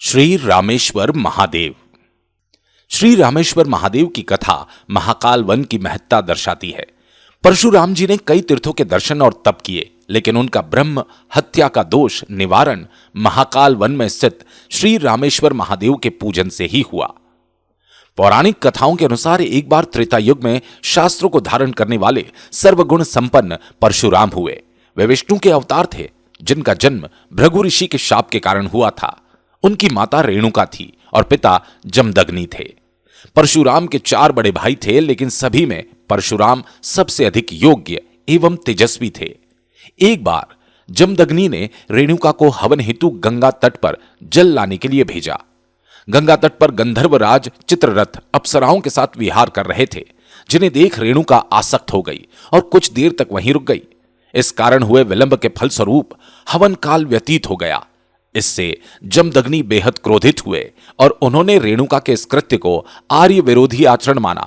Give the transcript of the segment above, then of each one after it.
श्री रामेश्वर महादेव। श्री रामेश्वर महादेव की कथा महाकाल वन की महत्ता दर्शाती है। परशुराम जी ने कई तीर्थों के दर्शन और तप किए, लेकिन उनका ब्रह्म हत्या का दोष निवारण महाकाल वन में स्थित श्री रामेश्वर महादेव के पूजन से ही हुआ। पौराणिक कथाओं के अनुसार एक बार त्रेता युग में शास्त्रों को धारण करने वाले सर्वगुण संपन्न परशुराम हुए। वे विष्णु के अवतार थे, जिनका जन्म भृगु ऋषि के शाप के कारण हुआ था। उनकी माता रेणुका थी और पिता जमदग्नि थे। परशुराम के 4 बड़े भाई थे, लेकिन सभी में परशुराम सबसे अधिक योग्य एवं तेजस्वी थे। एक बार जमदग्नि ने रेणुका को हवन हेतु गंगा तट पर जल लाने के लिए भेजा। गंगा तट पर गंधर्वराज चित्ररथ अप्सराओं के साथ विहार कर रहे थे, जिन्हें देख रेणुका आसक्त हो गई और कुछ देर तक वहीं रुक गई। इस कारण हुए विलंब के फलस्वरूप हवन काल व्यतीत हो गया। इससे जमदग्नि बेहद क्रोधित हुए और उन्होंने रेणुका के इस कृत्य को आर्य विरोधी आचरण माना।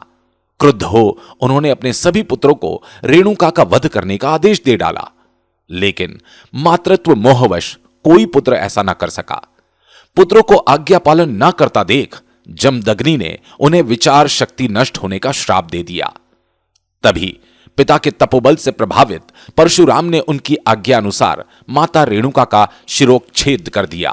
क्रुद्ध हो उन्होंने अपने सभी पुत्रों को रेणुका का वध करने का आदेश दे डाला, लेकिन मातृत्व मोहवश कोई पुत्र ऐसा न कर सका। पुत्रों को आज्ञा पालन न करता देख जमदग्नि ने उन्हें विचार शक्ति नष्ट होने का श्राप दे दिया। तभी पिता के तपोबल से प्रभावित परशुराम ने उनकी आज्ञा अनुसार माता रेणुका का शिरोच्छेद कर दिया।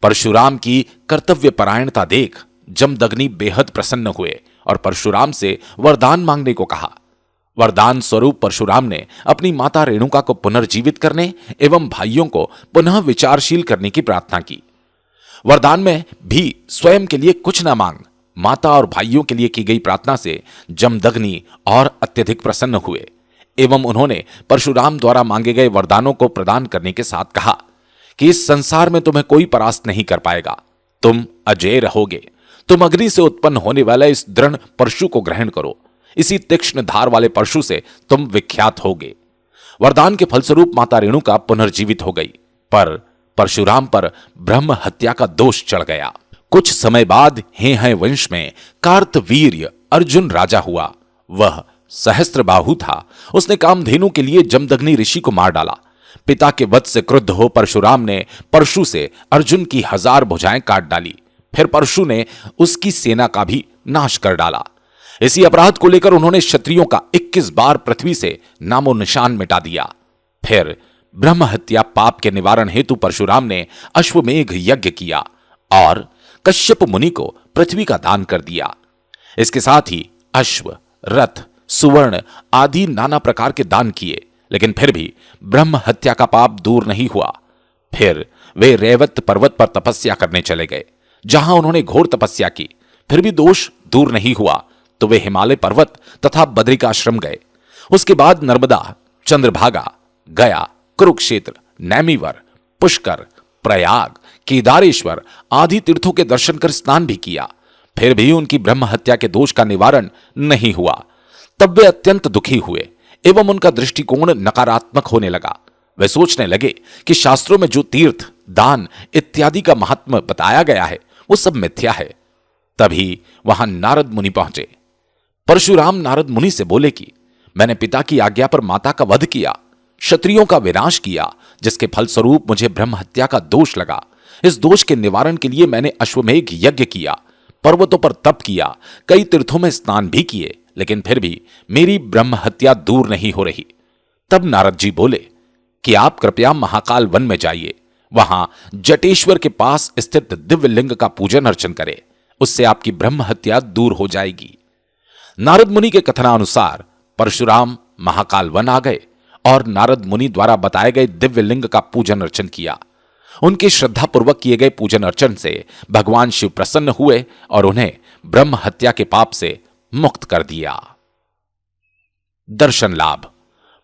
परशुराम की कर्तव्य परायणता देख जमदग्नि बेहद प्रसन्न हुए और परशुराम से वरदान मांगने को कहा। वरदान स्वरूप परशुराम ने अपनी माता रेणुका को पुनर्जीवित करने एवं भाइयों को पुनः विचारशील करने की प्रार्थना की। वरदान में भी स्वयं के लिए कुछ न मांग, माता और भाइयों के लिए की गई प्रार्थना से जमदग्नि और अत्यधिक प्रसन्न हुए एवं उन्होंने परशुराम द्वारा मांगे गए वरदानों को प्रदान करने के साथ कहा कि इस संसार में तुम्हें कोई परास्त नहीं कर पाएगा, तुम अजेय रहोगे। तुम अग्नि से उत्पन्न होने वाला इस दृढ़ परशु को ग्रहण करो, इसी तीक्ष्ण धार वाले परशु से तुम विख्यात होगे। वरदान के फलस्वरूप माता रेणुका पुनर्जीवित हो गई, पर परशुराम पर ब्रह्म हत्या का दोष चढ़ गया। कुछ समय बाद हेहय वंश में कार्तवीर्य अर्जुन राजा हुआ। वह सहस्त्रबाहु था। उसने कामधेनु के लिए जमदग्नि ऋषि को मार डाला। पिता के वध से क्रुद्ध हो परशुराम ने परशु से अर्जुन की 1000 भुजाएं काट डाली। फिर परशु ने उसकी सेना का भी नाश कर डाला। इसी अपराध को लेकर उन्होंने क्षत्रियों का 21 बार पृथ्वी से नामो निशान मिटा दिया। फिर ब्रह्म हत्या पाप के निवारण हेतु परशुराम ने अश्वमेघ यज्ञ किया और कश्यप मुनि को पृथ्वी का दान कर दिया। इसके साथ ही अश्व, रथ, सुवर्ण आदि नाना प्रकार के दान किए, लेकिन फिर भी ब्रह्म हत्या का पाप दूर नहीं हुआ। फिर वे रेवत पर्वत पर तपस्या करने चले गए, जहां उन्होंने घोर तपस्या की। फिर भी दोष दूर नहीं हुआ तो वे हिमालय पर्वत तथा बद्रिकाश्रम गए। उसके बाद नर्मदा, चंद्रभागा, गया, कुरुक्षेत्र, नैमिवर, पुष्कर, प्रयाग, केदारेश्वर आदि तीर्थों के दर्शन कर स्नान भी किया। फिर भी उनकी ब्रह्म हत्या के दोष का निवारण नहीं हुआ। तब वे अत्यंत दुखी हुए एवं उनका दृष्टिकोण नकारात्मक होने लगा। वे सोचने लगे कि शास्त्रों में जो तीर्थ, दान इत्यादि का महात्म्य बताया गया है वो सब मिथ्या है। तभी वहां नारद मुनि पहुंचे। परशुराम नारद मुनि से बोले कि मैंने पिता की आज्ञा पर माता का वध किया, क्षत्रियों का विनाश किया, जिसके फलस्वरूप मुझे ब्रह्म हत्या का दोष लगा। इस दोष के निवारण के लिए मैंने अश्वमेघ यज्ञ किया, पर्वतों पर तप किया, कई तीर्थों में स्नान भी किए, लेकिन फिर भी मेरी ब्रह्म हत्या दूर नहीं हो रही। तब नारद जी बोले कि आप कृपया महाकाल वन में जाइए, वहां जटेश्वर के पास स्थित दिव्य लिंग का पूजन अर्चन करें, उससे आपकी ब्रह्म हत्या दूर हो जाएगी। नारद मुनि के कथनानुसार परशुराम महाकाल वन आ गए और नारद मुनि द्वारा बताए गए दिव्य लिंग का पूजन अर्चन किया। उनके श्रद्धापूर्वक किए गए पूजन अर्चन से भगवान शिव प्रसन्न हुए और उन्हें ब्रह्म हत्या के पाप से मुक्त कर दिया। दर्शन लाभ।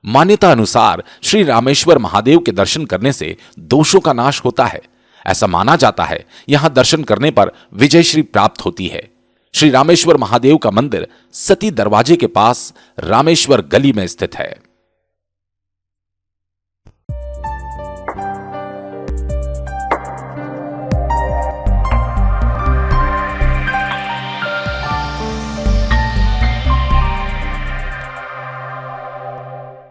मान्यता अनुसार श्री रामेश्वर महादेव के दर्शन करने से दोषों का नाश होता है। ऐसा माना जाता है यहां दर्शन करने पर विजयश्री प्राप्त होती है। श्री रामेश्वर महादेव का मंदिर सती दरवाजे के पास रामेश्वर गली में स्थित है।